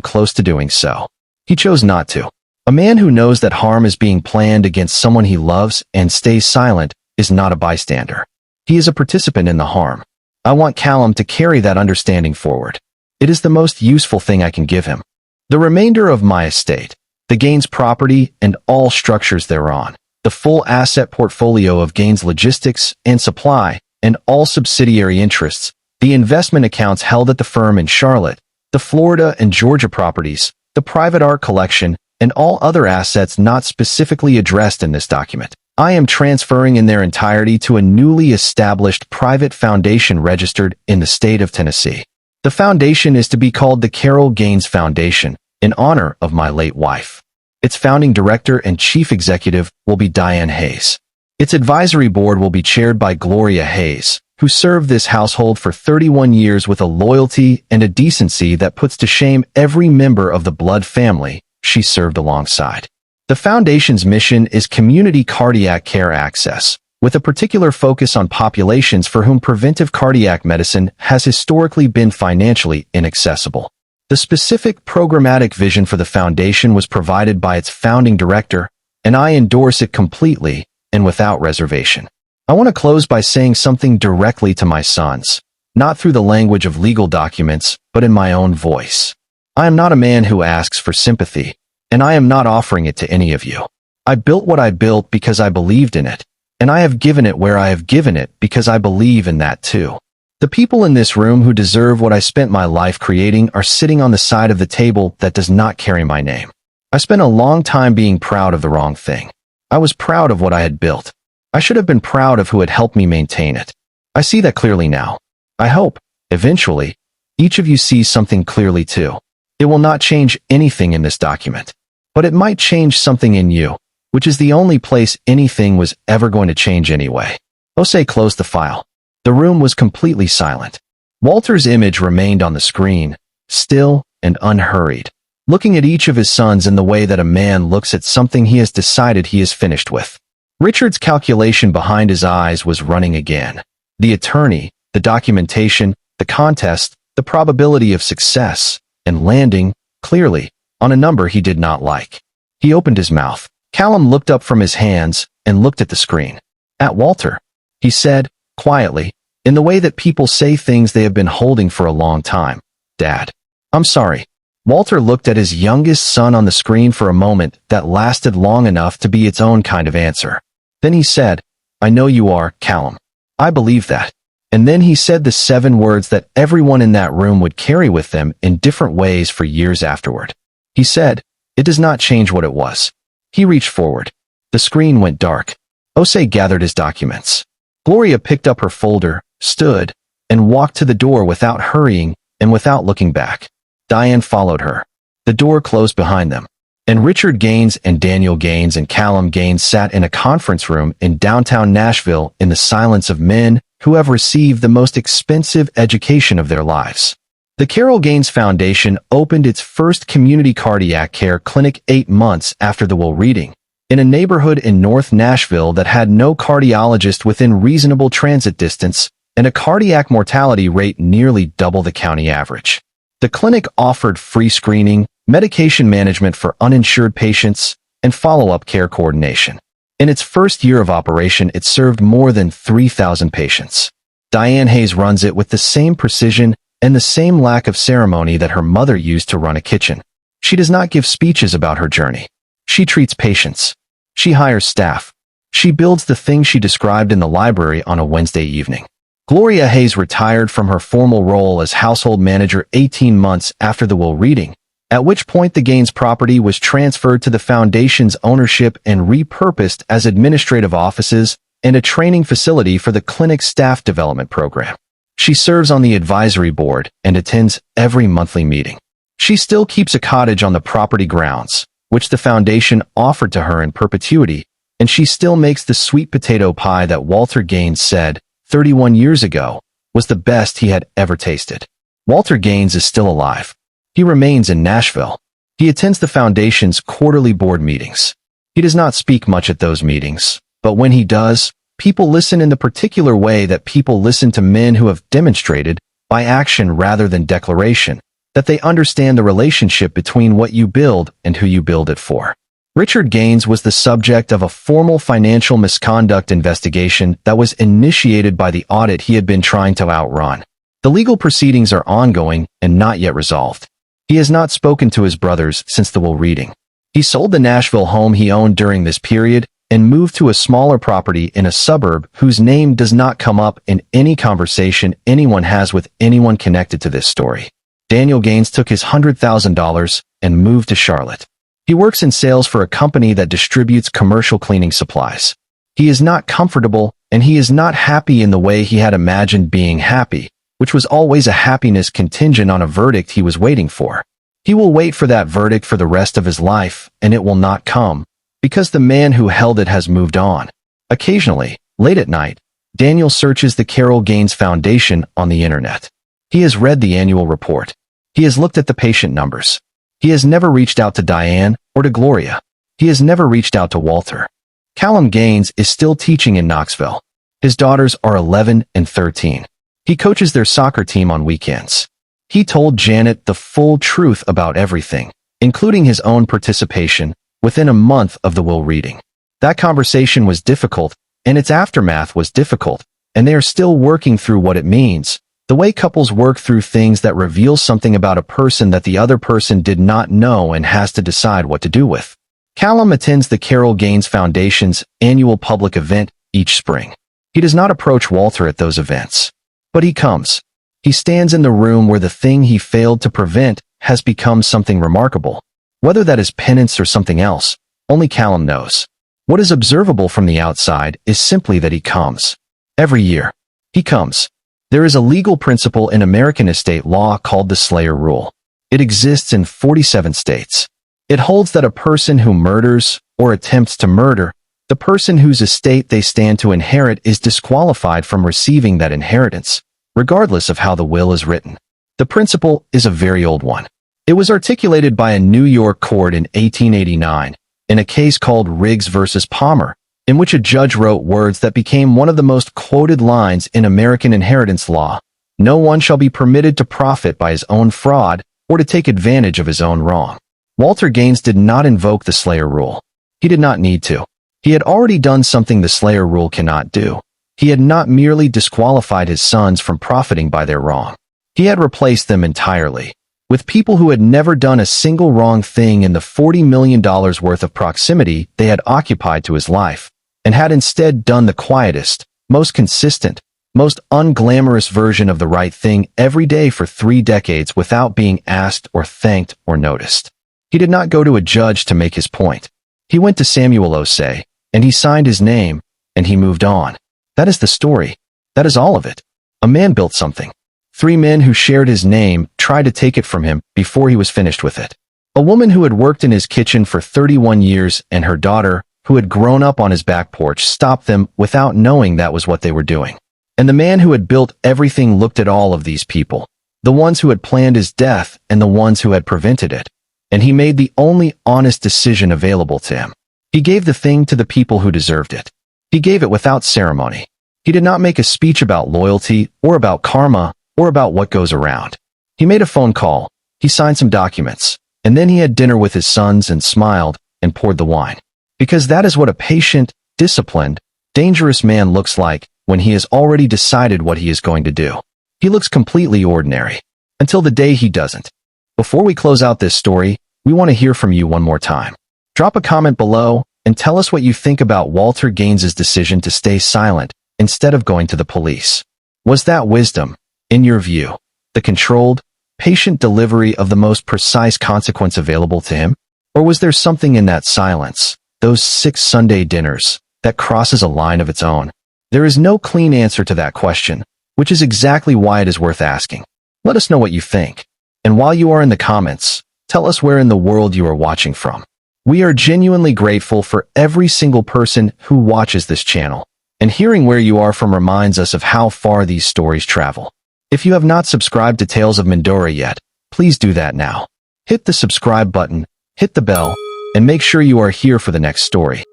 close to doing so. He chose not to. A man who knows that harm is being planned against someone he loves and stays silent is not a bystander. He is a participant in the harm. I want Callum to carry that understanding forward. It is the most useful thing I can give him. The remainder of my estate, the Gaines property and all structures thereon, the full asset portfolio of Gaines Logistics and Supply, and all subsidiary interests, the investment accounts held at the firm in Charlotte, the Florida and Georgia properties, the private art collection, and all other assets not specifically addressed in this document. I am transferring in their entirety to a newly established private foundation registered in the state of Tennessee. The foundation is to be called the Carol Gaines Foundation, in honor of my late wife. Its founding director and chief executive will be Diane Hayes. Its advisory board will be chaired by Gloria Hayes, who served this household for 31 years with a loyalty and a decency that puts to shame every member of the blood family she served alongside. The foundation's mission is community cardiac care access, with a particular focus on populations for whom preventive cardiac medicine has historically been financially inaccessible. The specific programmatic vision for the foundation was provided by its founding director, and I endorse it completely and without reservation. I want to close by saying something directly to my sons, not through the language of legal documents, but in my own voice. I am not a man who asks for sympathy, and I am not offering it to any of you. I built what I built because I believed in it, and I have given it where I have given it because I believe in that too. The people in this room who deserve what I spent my life creating are sitting on the side of the table that does not carry my name. I spent a long time being proud of the wrong thing. I was proud of what I had built. I should have been proud of who had helped me maintain it. I see that clearly now. I hope, eventually, each of you sees something clearly too. It will not change anything in this document, but it might change something in you, which is the only place anything was ever going to change anyway. Jose closed the file. The room was completely silent. Walter's image remained on the screen, still and unhurried, looking at each of his sons in the way that a man looks at something he has decided he is finished with. Richard's calculation behind his eyes was running again. The attorney, the documentation, the contest, the probability of success, and landing, clearly, on a number he did not like. He opened his mouth. Callum looked up from his hands and looked at the screen. At Walter, he said, quietly, in the way that people say things they have been holding for a long time. Dad. I'm sorry. Walter looked at his youngest son on the screen for a moment that lasted long enough to be its own kind of answer. Then he said, I know you are, Callum. I believe that. And then he said the 7 words that everyone in that room would carry with them in different ways for years afterward. He said, it does not change what it was. He reached forward. The screen went dark. Jose gathered his documents. Gloria picked up her folder, stood, and walked to the door without hurrying and without looking back. Diane followed her. The door closed behind them, and Richard Gaines and Daniel Gaines and Callum Gaines sat in a conference room in downtown Nashville in the silence of men who have received the most expensive education of their lives. The Carol Gaines Foundation opened its first community cardiac care clinic 8 months after the will reading, in a neighborhood in North Nashville that had no cardiologist within reasonable transit distance and a cardiac mortality rate nearly double the county average. The clinic offered free screening, medication management for uninsured patients, and follow-up care coordination. In its first year of operation, it served more than 3,000 patients. Diane Hayes runs it with the same precision and the same lack of ceremony that her mother used to run a kitchen. She does not give speeches about her journey. She treats patients. She hires staff. She builds the things she described in the library on a Wednesday evening. Gloria Hayes retired from her formal role as household manager 18 months after the will reading, at which point the Gaines property was transferred to the foundation's ownership and repurposed as administrative offices and a training facility for the clinic's staff development program. She serves on the advisory board and attends every monthly meeting. She still keeps a cottage on the property grounds, which the foundation offered to her in perpetuity, and she still makes the sweet potato pie that Walter Gaines said, 31 years ago, was the best he had ever tasted. Walter Gaines is still alive. He remains in Nashville. He attends the foundation's quarterly board meetings. He does not speak much at those meetings, but when he does, people listen in the particular way that people listen to men who have demonstrated, by action rather than declaration, that they understand the relationship between what you build and who you build it for. Richard Gaines was the subject of a formal financial misconduct investigation that was initiated by the audit he had been trying to outrun. The legal proceedings are ongoing and not yet resolved. He has not spoken to his brothers since the will reading. He sold the Nashville home he owned during this period and moved to a smaller property in a suburb whose name does not come up in any conversation anyone has with anyone connected to this story. Daniel Gaines took his $100,000 and moved to Charlotte. He works in sales for a company that distributes commercial cleaning supplies. He is not comfortable, and he is not happy in the way he had imagined being happy, which was always a happiness contingent on a verdict he was waiting for. He will wait for that verdict for the rest of his life, and it will not come, because the man who held it has moved on. Occasionally, late at night, Daniel searches the Carol Gaines Foundation on the internet. He has read the annual report. He has looked at the patient numbers. He has never reached out to Diane or to Gloria. He has never reached out to Walter. Callum Gaines is still teaching in Knoxville. His daughters are 11 and 13. He coaches their soccer team on weekends. He told Janet the full truth about everything, including his own participation, within a month of the will reading. That conversation was difficult, and its aftermath was difficult, and they are still working through what it means, the way couples work through things that reveal something about a person that the other person did not know and has to decide what to do with. Callum attends the Carol Gaines Foundation's annual public event each spring. He does not approach Walter at those events, but he comes. He stands in the room where the thing he failed to prevent has become something remarkable. Whether that is penance or something else, only Callum knows. What is observable from the outside is simply that he comes. Every year, he comes. There is a legal principle in American estate law called the Slayer Rule. It exists in 47 states. It holds that a person who murders or attempts to murder the person whose estate they stand to inherit is disqualified from receiving that inheritance, regardless of how the will is written. The principle is a very old one. It was articulated by a New York court in 1889 in a case called Riggs versus Palmer, in which a judge wrote words that became one of the most quoted lines in American inheritance law. No one shall be permitted to profit by his own fraud or to take advantage of his own wrong. Walter Gaines did not invoke the Slayer Rule. He did not need to. He had already done something the Slayer Rule cannot do. He had not merely disqualified his sons from profiting by their wrong. He had replaced them entirely with people who had never done a single wrong thing in the $40 million worth of proximity they had occupied to his life, and had instead done the quietest, most consistent, most unglamorous version of the right thing every day for 3 decades without being asked or thanked or noticed. He did not go to a judge to make his point. He went to Samuel Osei, and he signed his name, and he moved on. That is the story. That is all of it. A man built something. 3 men who shared his name tried to take it from him before he was finished with it. A woman who had worked in his kitchen for 31 years and her daughter, who had grown up on his back porch, stopped them without knowing that was what they were doing. And the man who had built everything looked at all of these people, the ones who had planned his death and the ones who had prevented it, and he made the only honest decision available to him. He gave the thing to the people who deserved it. He gave it without ceremony. He did not make a speech about loyalty or about karma or about what goes around. He made a phone call, he signed some documents, and then he had dinner with his sons and smiled and poured the wine. Because that is what a patient, disciplined, dangerous man looks like when he has already decided what he is going to do. He looks completely ordinary, until the day he doesn't. Before we close out this story, we want to hear from you one more time. Drop a comment below and tell us what you think about Walter Gaines's decision to stay silent instead of going to the police. Was that wisdom, in your view, the controlled, patient delivery of the most precise consequence available to him? Or was there something in that silence, those 6 Sunday dinners, that crosses a line of its own? There is no clean answer to that question, which is exactly why it is worth asking. Let us know what you think. And while you are in the comments, tell us where in the world you are watching from. We are genuinely grateful for every single person who watches this channel, and hearing where you are from reminds us of how far these stories travel. If you have not subscribed to Tales of Mindora yet, please do that now. Hit the subscribe button, hit the bell, and make sure you are here for the next story.